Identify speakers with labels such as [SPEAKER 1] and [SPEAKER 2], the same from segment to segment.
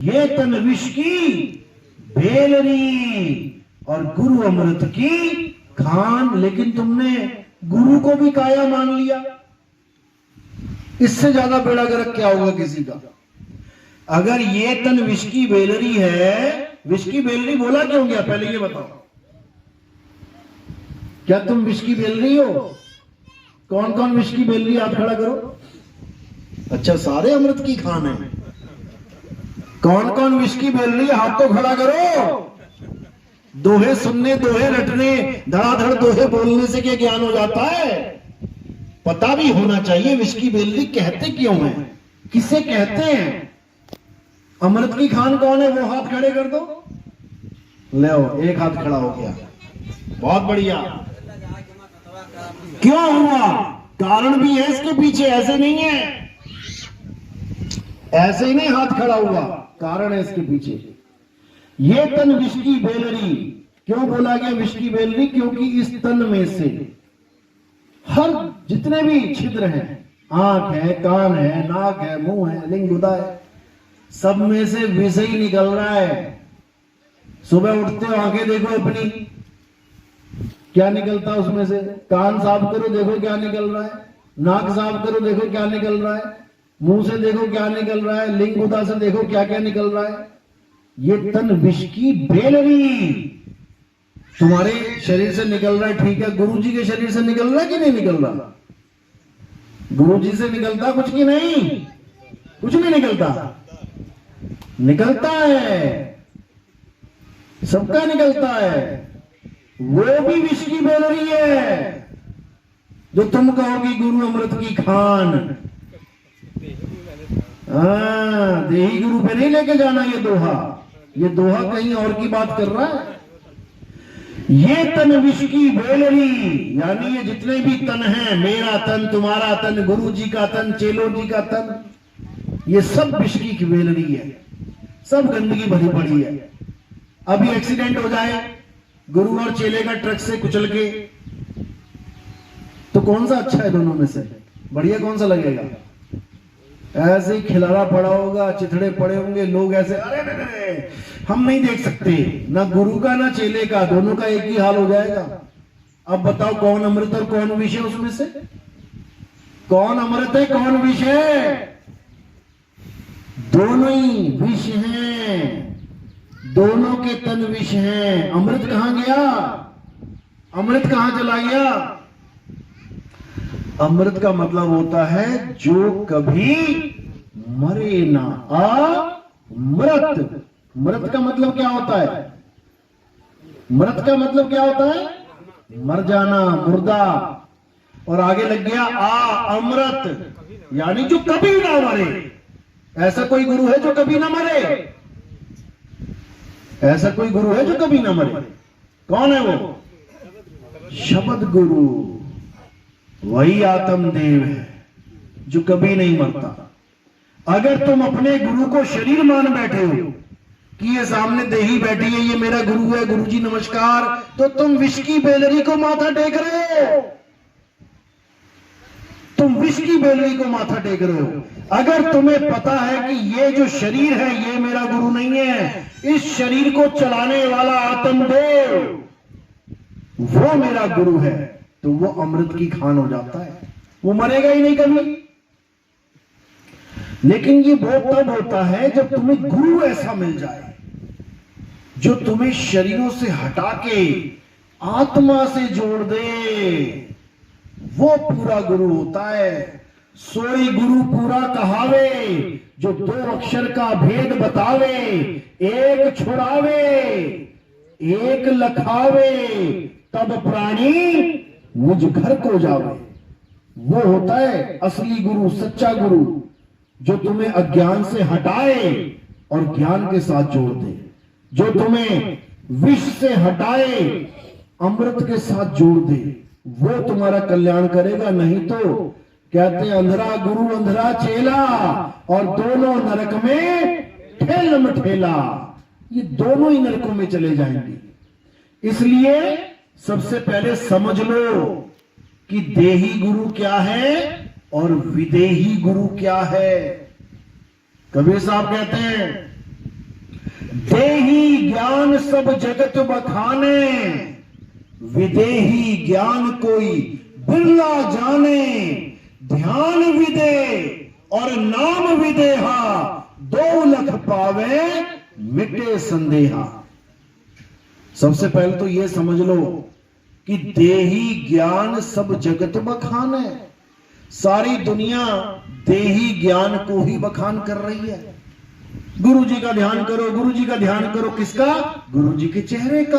[SPEAKER 1] ये तन विष की बेलरी और गुरु अमृत की खान। लेकिन तुमने गुरु को भी काया मान लिया। इससे ज्यादा बेड़ा गर्क क्या होगा किसी का। अगर ये तन विष की बेलरी है, विष की बेलरी बोला क्यों गया पहले ये बताओ। क्या तुम विष की बेलरी हो? कौन कौन विष की बेलरी हाथ खड़ा करो। अच्छा, सारे अमृत की खान है। कौन कौन विष की बेलरी हाथ तो खड़ा करो। दोहे सुनने, दोहे रटने, धड़ाधड़ दोहे बोलने से क्या ज्ञान हो जाता है? पता भी होना चाहिए विष की बेलरी कहते क्यों है, किसे कहते हैं। अमृत की खान कौन है वो हाथ खड़े कर दो। ले एक हाथ खड़ा हो गया, बहुत बढ़िया। क्यों हुआ? कारण भी है इसके पीछे, ऐसे नहीं है, ऐसे ही नहीं हाथ खड़ा हुआ, कारण है इसके पीछे। ये तन विष की बेलरी क्यों बोला गया विष की बेलरी? क्योंकि इस तन में से हर जितने भी छिद्र हैं, आंख है, कान है, नाक है, मुंह है, लिंग गुदा है, सब में से विष ही निकल रहा है। सुबह उठते हो आंखें देखो अपनी, क्या निकलता है उसमें से। कान साफ करो देखो क्या निकल रहा है, नाक साफ करो देखो क्या निकल रहा है, मुंह से देखो क्या निकल रहा है, लिंग गुदा से देखो क्या क्या निकल रहा है। ये तन विष की बेलरी तुम्हारे शरीर से निकल रहा है, ठीक है। गुरुजी के शरीर से निकल रहा है कि नहीं निकल रहा? गुरुजी से निकलता कुछ की नहीं, कुछ नहीं निकलता, निकलता है, सबका निकलता है। वो भी विष की बेलरी है जो तुम कहोगी गुरु अमृत की खान। देही गुरु पे नहीं लेके जाना ये दोहा, ये दोहा कहीं और की बात कर रहा है। ये तन विष की बेलरी, यानी ये जितने भी तन हैं, मेरा तन, तुम्हारा तन, गुरु जी का तन, चेलो जी का तन, ये सब विष की बेलरी है, सब गंदगी भरी पड़ी है। अभी एक्सीडेंट हो जाए गुरु और चेले का ट्रक से कुचल के, तो कौन सा अच्छा है दोनों में से? बढ़िया कौन सा लगेगा? ऐसे ही खिलारा पड़ा होगा, चिथड़े पड़े होंगे, लोग ऐसे अरे अरे हम नहीं देख सकते, ना गुरु का ना चेले का, दोनों का एक ही हाल हो जाएगा। अब बताओ कौन अमृत और कौन विष है उसमें से? कौन अमृत है कौन विष है? दोनों ही विष हैं, दोनों के तन विष हैं। अमृत कहां गया? अमृत कहां चला गया? अमृत का मतलब होता है जो कभी मरे ना, अमृत। मृत का मतलब क्या होता है? मृत का मतलब क्या होता है? मर जाना, मुर्दा। और आगे लग गया अमृत, यानी जो कभी ना मरे। ऐसा कोई गुरु है जो कभी ना मरे? ऐसा कोई गुरु है जो कभी ना मरे? कौन है वो? शब्द गुरु, वही आत्मदेव है जो कभी नहीं मरता। अगर तुम अपने गुरु को शरीर मान बैठे हो कि ये सामने देही बैठी है, ये मेरा गुरु है, गुरुजी नमस्कार, तो तुम विष की बेलरी को माथा टेक रहे हो। तुम विष की बेलरी को माथा टेक रहे हो। अगर तुम्हें पता है कि ये जो शरीर है ये मेरा गुरु नहीं है, इस शरीर को चलाने वाला आत्मदेव वो मेरा गुरु है, तो वो अमृत की खान हो जाता है, वो मरेगा ही नहीं कभी। लेकिन ये वो तब होता है जब तुम्हें गुरु ऐसा मिल जाए जो तुम्हें शरीरों से हटा के आत्मा से जोड़ दे, वो पूरा गुरु होता है। सोई गुरु पूरा कहावे, जो दो अक्षर का भेद बतावे, एक छुड़ावे एक लखावे, तब प्राणी मुझ घर को जावे। वो होता है असली गुरु, सच्चा गुरु, जो तुम्हें अज्ञान से हटाए और ज्ञान के साथ जोड़ दे, जो तुम्हें विष से हटाए अमृत के साथ जोड़ दे, वो तुम्हारा कल्याण करेगा। नहीं तो कहते अंधरा गुरु अंधरा चेला, और दोनों नरक में ठेलम ठेला, ये दोनों ही नरकों में चले जाएंगे। इसलिए सबसे पहले समझ लो कि देही गुरु क्या है और विदेही गुरु क्या है। कबीर साहब कहते हैं देही ज्ञान सब जगत बखाने, विदेही ज्ञान कोई बिरला जाने। ध्यान विदे और नाम विदेहा, 2 लख पावे मिटे संदेहा। सबसे पहले तो यह समझ लो कि देही ज्ञान सब जगत बखाने, सारी दुनिया देही ज्ञान को ही बखान कर रही है। गुरु जी का ध्यान करो, गुरु जी का ध्यान करो, किसका? गुरु जी के चेहरे का।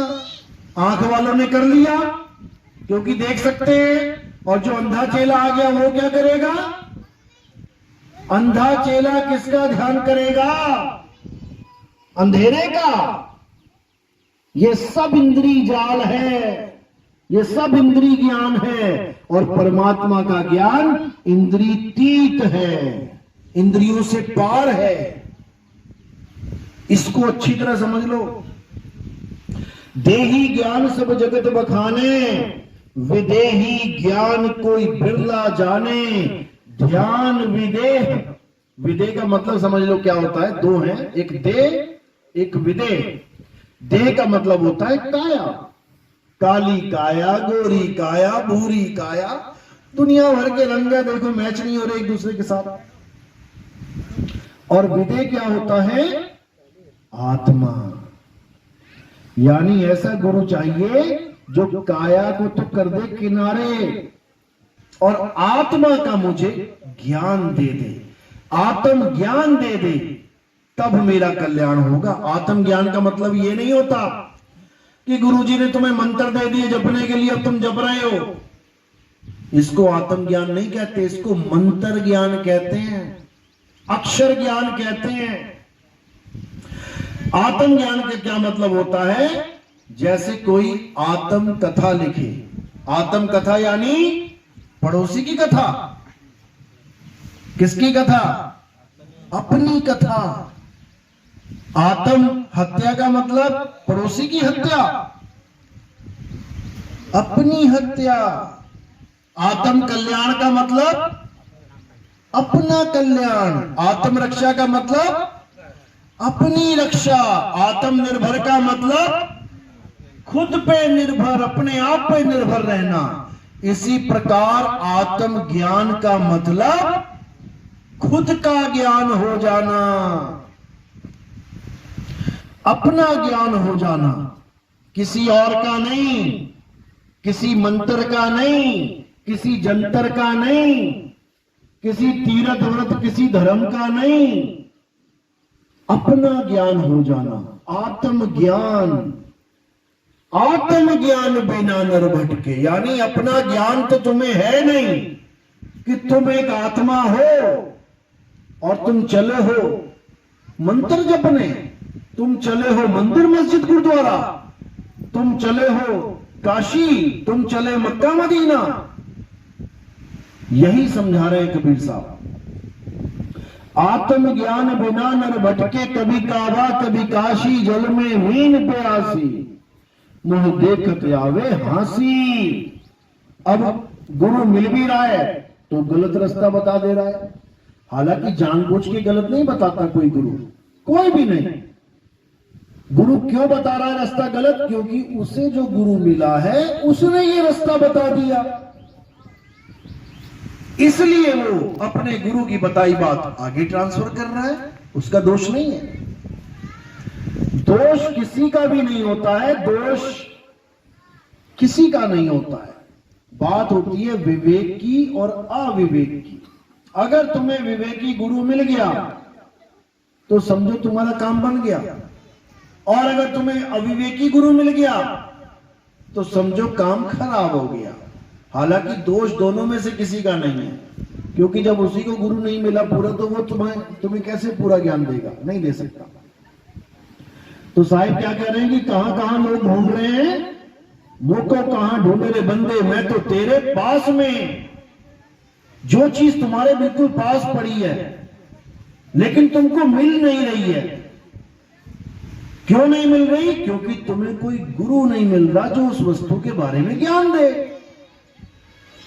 [SPEAKER 1] आंख वालों ने कर लिया क्योंकि देख सकते हैं, और जो अंधा चेला आ गया वो क्या करेगा? अंधा चेला किसका ध्यान करेगा? अंधेरे का। ये सब इंद्री जाल है, ये सब इंद्री ज्ञान है, और परमात्मा का ज्ञान इंद्रियतीत है, इंद्रियों से पार है। इसको अच्छी तरह समझ लो। देही ज्ञान सब जगत बखाने, विदेही ज्ञान कोई बिरला जाने। ध्यान विदेह, विदेह का मतलब समझ लो क्या होता है? 2 है, एक देह एक विदेह। देह का मतलब होता है काया, काली काया, गोरी काया, भूरी काया, दुनिया भर के रंग है, देखो मैच नहीं हो रहे एक दूसरे के साथ। और विदेह क्या होता है? आत्मा। यानी ऐसा गुरु चाहिए जो काया को तो कर दे किनारे और आत्मा का मुझे ज्ञान दे दे, आत्म ज्ञान दे दे, तब मेरा कल्याण होगा। आत्म ज्ञान का मतलब ये नहीं होता कि गुरुजी ने तुम्हें मंत्र दे दिए जपने के लिए, अब तुम जप रहे हो। इसको आत्म ज्ञान नहीं कहते, इसको मंत्र ज्ञान कहते हैं, अक्षर ज्ञान कहते हैं। आत्म ज्ञान का क्या मतलब होता है? जैसे कोई आत्म कथा लिखे। आत्म कथा यानी पड़ोसी की कथा। किसकी कथा? अपनी कथा। आत्म हत्या का मतलब पड़ोसी की हत्या, अपनी हत्या। आत्म कल्याण का मतलब अपना कल्याण। आत्म रक्षा का मतलब अपनी रक्षा। आत्मनिर्भर का मतलब खुद पे निर्भर, अपने आप पे निर्भर रहना। इसी प्रकार आत्म ज्ञान का मतलब खुद का ज्ञान हो जाना, अपना ज्ञान हो जाना, किसी और का नहीं, किसी मंत्र का नहीं, किसी जंतर का नहीं, किसी तीर्थ व्रत, किसी धर्म का नहीं, अपना ज्ञान हो जाना। आत्म ज्ञान। आत्म ज्ञान बिना नर भटके, यानी अपना ज्ञान तो तुम्हें है नहीं कि तुम एक आत्मा हो और तुम चले हो मंत्र जपने, तुम चले हो मंदिर मस्जिद गुरुद्वारा, तुम चले हो काशी, तुम चले मक्का मदीना। यही समझा रहे हैं कबीर साहब। आत्म ज्ञान बिना नर भटके, कभी काबा कभी काशी, जल में मीन प्यासी, मुंह देखत आवे हासी। अब गुरु मिल भी रहा है तो गलत रास्ता बता दे रहा है। हालांकि जानबूझ के गलत नहीं बताता कोई गुरु, कोई भी नहीं। गुरु क्यों बता रहा है रास्ता गलत? क्योंकि उसे जो गुरु मिला है उसने ये रास्ता बता दिया, इसलिए वो अपने गुरु की बताई बात आगे ट्रांसफर कर रहा है। उसका दोष नहीं है। दोष किसी का भी नहीं होता है, दोष किसी का नहीं होता है। बात होती है विवेक की और अविवेक की। अगर तुम्हें विवेकी गुरु मिल गया तो समझो तुम्हारा काम बन गया, और अगर तुम्हें अविवेकी गुरु मिल गया तो समझो काम खराब हो गया। हालांकि दोष दोनों में से किसी का नहीं है, क्योंकि जब उसी को गुरु नहीं मिला पूरा तो वो तुम्हें कैसे पूरा ज्ञान देगा? नहीं दे सकता। तो साहिब क्या कह रहे हैं कि कहां कहां लोग ढूंढ रहे हैं, मुझको कहां ढूंढे रे बंदे, मैं तो तेरे पास में। जो चीज तुम्हारे बिल्कुल पास पड़ी है लेकिन तुमको मिल नहीं रही है। क्यों नहीं मिल रही? क्योंकि तुम्हें कोई गुरु नहीं मिल रहा जो उस वस्तु के बारे में ज्ञान दे।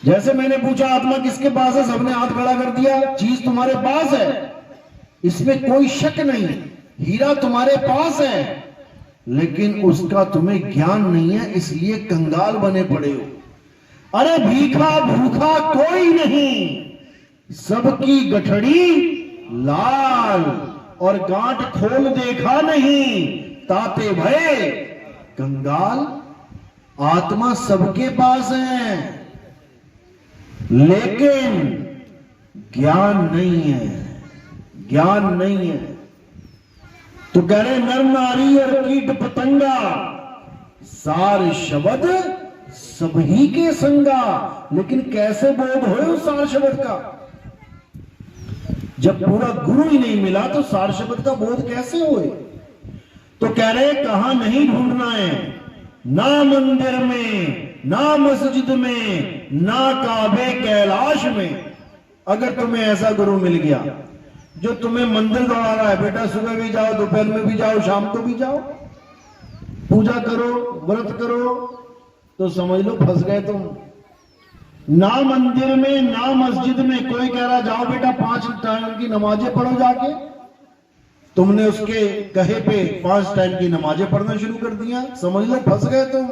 [SPEAKER 1] जैसे मैंने पूछा आत्मा किसके पास है, सबने हाथ खड़ा कर दिया। चीज तुम्हारे पास है, इसमें कोई शक नहीं। हीरा तुम्हारे पास है, लेकिन उसका तुम्हें ज्ञान नहीं है, इसलिए कंगाल बने पड़े हो। अरे भीखा भूखा कोई नहीं, सबकी गठड़ी लाल, और गांठ खोल देखा नहीं, ताते भय कंगाल। आत्मा सबके पास है, लेकिन ज्ञान नहीं है, ज्ञान नहीं है। तो कह रहे नर नारी और कीट पतंगा, सार शब्द सभी के संगा। लेकिन कैसे बोध हो उस सार शब्द का? जब पूरा गुरु ही नहीं मिला तो सार शब्द का बोध कैसे हुए? तो कह रहे कहां नहीं ढूंढना है, ना मंदिर में, ना मस्जिद में, ना काबे कैलाश में। अगर तुम्हें ऐसा गुरु मिल गया जो तुम्हें मंदिर दौड़ा रहा है, बेटा सुबह भी जाओ, दोपहर में भी जाओ, शाम को भी जाओ, पूजा करो, व्रत करो, तो समझ लो फंस गए तुम। ना मंदिर में, ना मस्जिद में। कोई कह रहा जाओ बेटा 5 टाइम की नमाजें पढ़ो जाके, तुमने उसके कहे पे 5 टाइम की नमाजें पढ़ना शुरू कर दिया, समझ लो फंस गए तुम।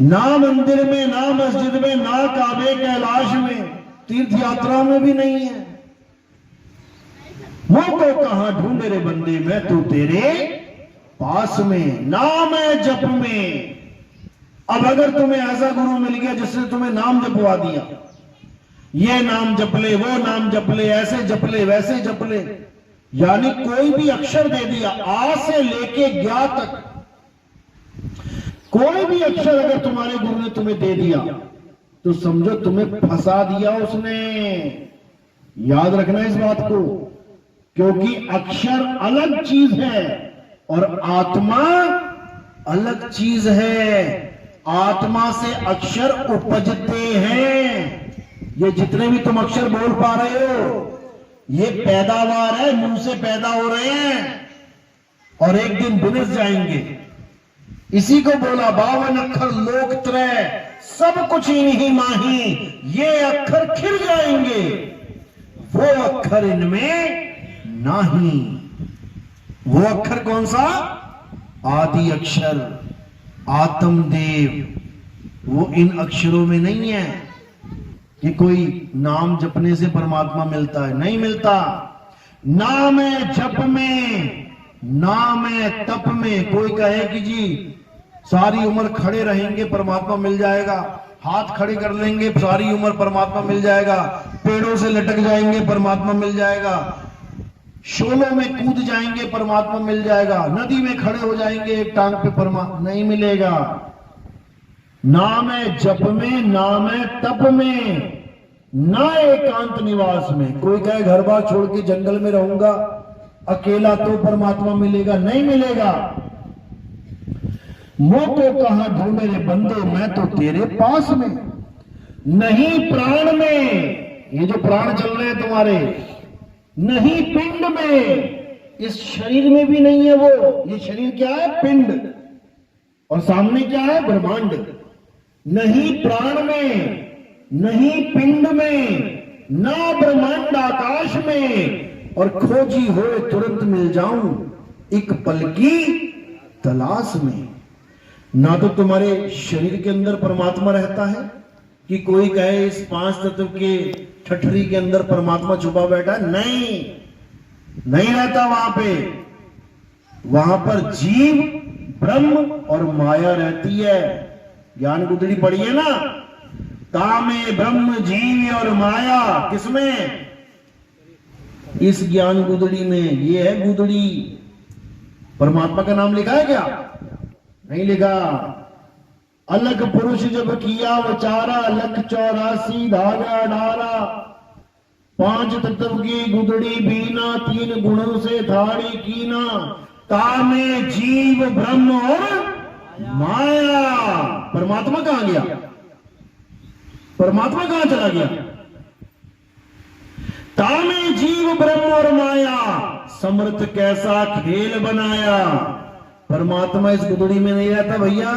[SPEAKER 1] ना मंदिर में, ना मस्जिद में, ना काबे कैलाश में, तीर्थ यात्रा में भी नहीं है। मुंह को कहां ढूंढे रे बंदे, मैं तो तेरे पास में, नाम है जप में। अब अगर तुम्हें ऐसा गुरु मिल गया जिसने तुम्हें नाम जपवा दिया, ये नाम जप ले, वो नाम जप ले, ऐसे जप ले, वैसे जप ले, यानी कोई भी अक्षर दे दिया, आ से लेके ज्ञा तक कोई भी अक्षर अगर तुम्हारे गुरु ने तुम्हें दे दिया तो समझो तुम्हें फंसा दिया उसने। याद रखना इस बात को, क्योंकि अक्षर अलग चीज है और आत्मा अलग चीज है। आत्मा से अक्षर उपजते हैं। ये जितने भी तुम अक्षर बोल पा रहे हो, ये पैदावार है, मुंह से पैदा हो रहे हैं और एक दिन बिनस जाएंगे। इसी को बोला 52 अक्षर लोक त्रय, सब कुछ इन्हीं माही, ये अक्षर खिल जाएंगे, वो अक्षर इनमें नहीं। वो अक्षर कौन सा? आदि अक्षर, आत्मदेव, वो इन अक्षरों में नहीं है कि कोई नाम जपने से परमात्मा मिलता है, नहीं मिलता। नाम है जप में, नाम है तप में। कोई कहे कि जी सारी उम्र खड़े रहेंगे परमात्मा मिल जाएगा, हाथ खड़े कर लेंगे सारी उम्र परमात्मा मिल जाएगा, पेड़ों से लटक जाएंगे परमात्मा मिल जाएगा, शोलों में कूद जाएंगे परमात्मा मिल जाएगा, नदी में खड़े हो जाएंगे एक टांग पे परमात्मा, नहीं मिलेगा। नाम है जप में, नाम है तप में, ना एकांत निवास में। कोई कहे घर बार छोड़ के जंगल में रहूंगा अकेला तो परमात्मा मिलेगा, नहीं मिलेगा। मुंह को कहां ढूंढे रे बंदे, मैं तो तेरे पास में, नहीं प्राण में, ये जो प्राण चल रहे हैं तुम्हारे, नहीं पिंड में, इस शरीर में भी नहीं है वो। ये शरीर क्या है? पिंड, और सामने क्या है? ब्रह्मांड। नहीं प्राण में, नहीं पिंड में, ना ब्रह्मांड आकाश में, और खोजी होए तुरंत मिल जाऊं एक पल की तलाश में। ना तो तुम्हारे शरीर के अंदर परमात्मा रहता है कि कोई कहे इस 5 तत्व के ठठरी के अंदर परमात्मा छुपा बैठा, नहीं, नहीं रहता वहां पे। वहां पर जीव, ब्रह्म और माया रहती है। ज्ञान गुदड़ी पढ़ी है ना, कामे ब्रह्म जीव और माया, किसमें? इस ज्ञान गुदड़ी में। ये है गुदड़ी। परमात्मा का नाम लिखा है क्या? नहीं लिखा। अलग पुरुष जब किया वचारा, 184 धागा डारा, 5 तत्व की गुदड़ी बीना, 3 गुणों से थाड़ी कीना, कामे जीव ब्रह्म और माया। परमात्मा कहां गया? परमात्मा कहां चला गया? तामे जीव ब्रह्म और माया, समर्थ कैसा खेल बनाया। परमात्मा इस गुदड़ी में नहीं रहता भैया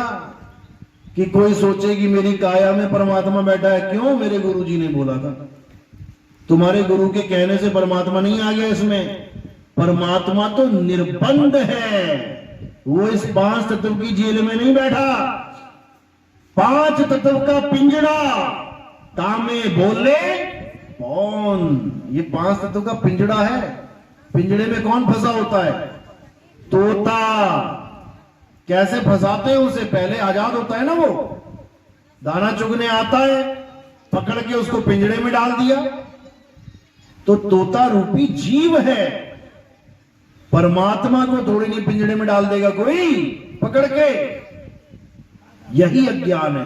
[SPEAKER 1] कि कोई सोचे कि मेरी काया में परमात्मा बैठा है। क्यों? मेरे गुरुजी ने बोला था। तुम्हारे गुरु के कहने से परमात्मा नहीं आ गया इसमें। परमात्मा तो निर्बंध है, वो इस 5 तत्व की जेल में नहीं बैठा। 5 तत्व का पिंजड़ा, तामे बोले कौन, ये 5 तत्व का पिंजड़ा है। पिंजड़े में कौन फंसा होता है? तोता। कैसे फंसाते हैं उसे? पहले आजाद होता है ना, वो दाना चुगने आता है, पकड़ के उसको पिंजड़े में डाल दिया। तो तोता रूपी जीव है, परमात्मा को थोड़ी नहीं पिंजड़े में डाल देगा कोई पकड़ के। यही अज्ञान है।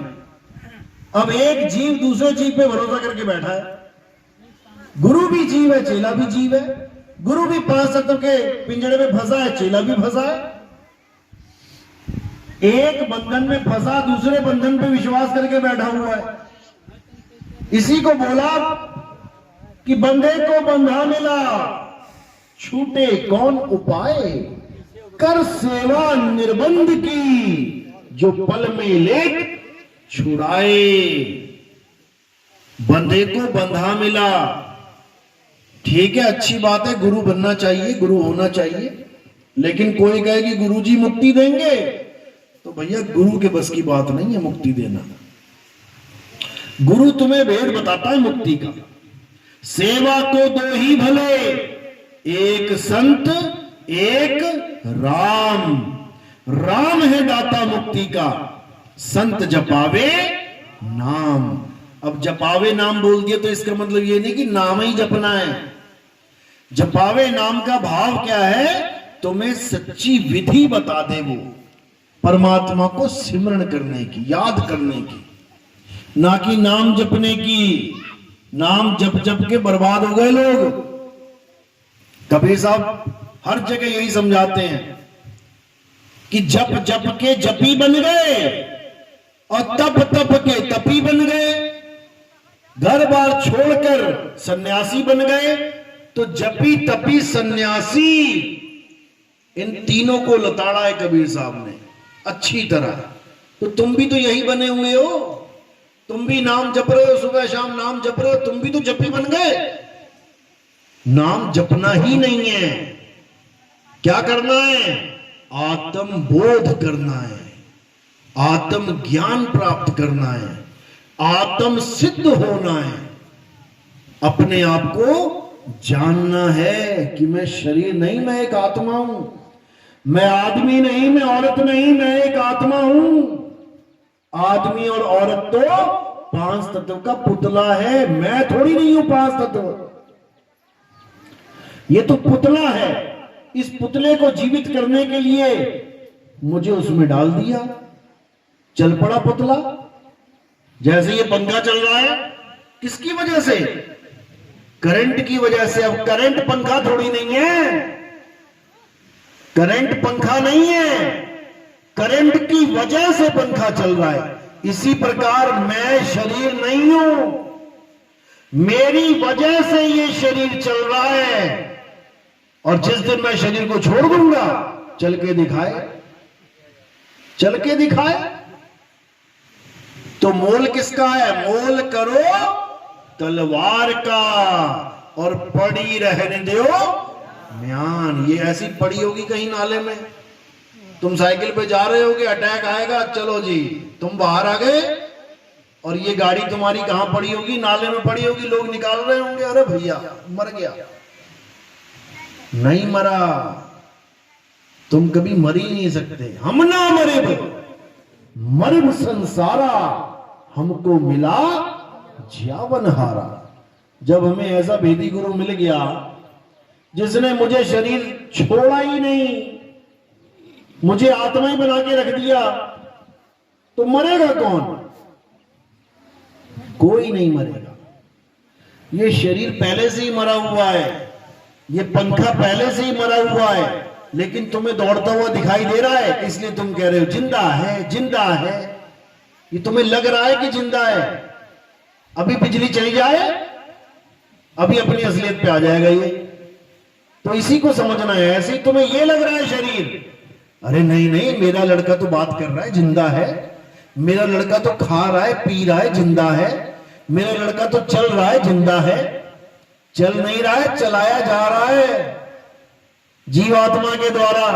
[SPEAKER 1] अब एक जीव दूसरे जीव पे भरोसा करके बैठा है। गुरु भी जीव है, चेला भी जीव है। गुरु भी 5 तत्व के पिंजड़े में फंसा है, चेला भी फंसा है। एक बंधन में फंसा, दूसरे बंधन पे विश्वास करके बैठा हुआ है। इसी को बोला कि बंधे को बंधा मिला, छूटे कौन उपाय, कर सेवा निर्बंध की, जो पल में लेट छुड़ाए। बंधे को बंधा मिला, ठीक है, अच्छी बात है, गुरु बनना चाहिए, गुरु होना चाहिए। लेकिन कोई कहे कि गुरु जी मुक्ति देंगे, तो भैया गुरु के बस की बात नहीं है मुक्ति देना। गुरु तुम्हें भेद बताता है मुक्ति का। सेवा को 2 ही भले, एक संत एक राम। राम है दाता मुक्ति का, संत जपावे नाम। अब जपावे नाम बोल दिया तो इसका मतलब ये नहीं कि नाम ही जपना है। जपावे नाम का भाव क्या है? तुम्हें सच्ची विधि बता दे वो, परमात्मा को सिमरण करने की, याद करने की, ना कि नाम जपने की। नाम जप जप के बर्बाद हो गए लोग। कबीर साहब हर जगह यही समझाते हैं कि जप जप के जपी बन गए और तप तप के तपी बन गए। घर बार छोड़कर सन्यासी बन गए। तो जपी तपी सन्यासी, इन तीनों को लताड़ा है कबीर साहब ने अच्छी तरह। तो तुम भी तो यही बने हुए हो, तुम भी नाम जप रहे हो, सुबह शाम नाम जप रहे हो, तुम भी तो जपी बन गए। नाम जपना ही नहीं है, क्या करना है? आत्म बोध करना है, आत्म ज्ञान प्राप्त करना है, आत्म सिद्ध होना है, अपने आप को जानना है कि मैं शरीर नहीं, मैं एक आत्मा हूं। मैं आदमी नहीं, मैं औरत नहीं, मैं एक आत्मा हूं। आदमी और औरत तो 5 तत्व का पुतला है, मैं थोड़ी नहीं हूं 5 तत्व। ये तो पुतला है। इस पुतले को जीवित करने के लिए मुझे उसमें डाल दिया, चल पड़ा पुतला। जैसे ये पंखा चल रहा है, किसकी वजह से? करंट की वजह से। अब करंट पंखा थोड़ी नहीं है, करंट पंखा नहीं है, करंट की वजह से पंखा चल रहा है। इसी प्रकार मैं शरीर नहीं हूं, मेरी वजह से ये शरीर चल रहा है। और जिस दिन मैं शरीर को छोड़ दूंगा, चल के दिखाए, चल के दिखाए। तो मोल किसका है? मोल करो तलवार का और पड़ी रहने दो म्यान। ये ऐसी पड़ी होगी कहीं नाले में, तुम साइकिल पे जा रहे होगे, अटैक आएगा, चलो जी तुम बाहर आ गए, और ये गाड़ी तुम्हारी कहां पड़ी होगी? नाले में पड़ी होगी, लोग निकाल रहे होंगे, अरे भैया मर गया। नहीं मरा, तुम कभी मर ही नहीं सकते। हम ना मरे, मर्म संसारा हमको मिला ज्यावन हारा। जब हमें ऐसा भेदी गुरु मिल गया जिसने मुझे शरीर छोड़ा ही नहीं, मुझे आत्मा ही बना के रख दिया, तो मरेगा कौन? कोई नहीं मरेगा। ये शरीर पहले से ही मरा हुआ है, ये पंखा पहले से ही मरा हुआ है, लेकिन तुम्हें दौड़ता हुआ दिखाई दे रहा है, इसलिए तुम कह रहे हो जिंदा है, जिंदा है। ये तुम्हें लग रहा है कि जिंदा है। अभी बिजली चली जाए, अभी अपनी असलियत पे आ जाएगा ये। तो इसी को समझना है। ऐसे ही तुम्हें ये लग रहा है शरीर, अरे नहीं नहीं, मेरा लड़का तो बात कर रहा है, जिंदा है। मेरा लड़का तो खा रहा है, पी रहा है, जिंदा है। मेरा लड़का तो चल रहा है, जिंदा है। चल नहीं रहा है, चलाया जा रहा है। जीवात्मा के द्वारा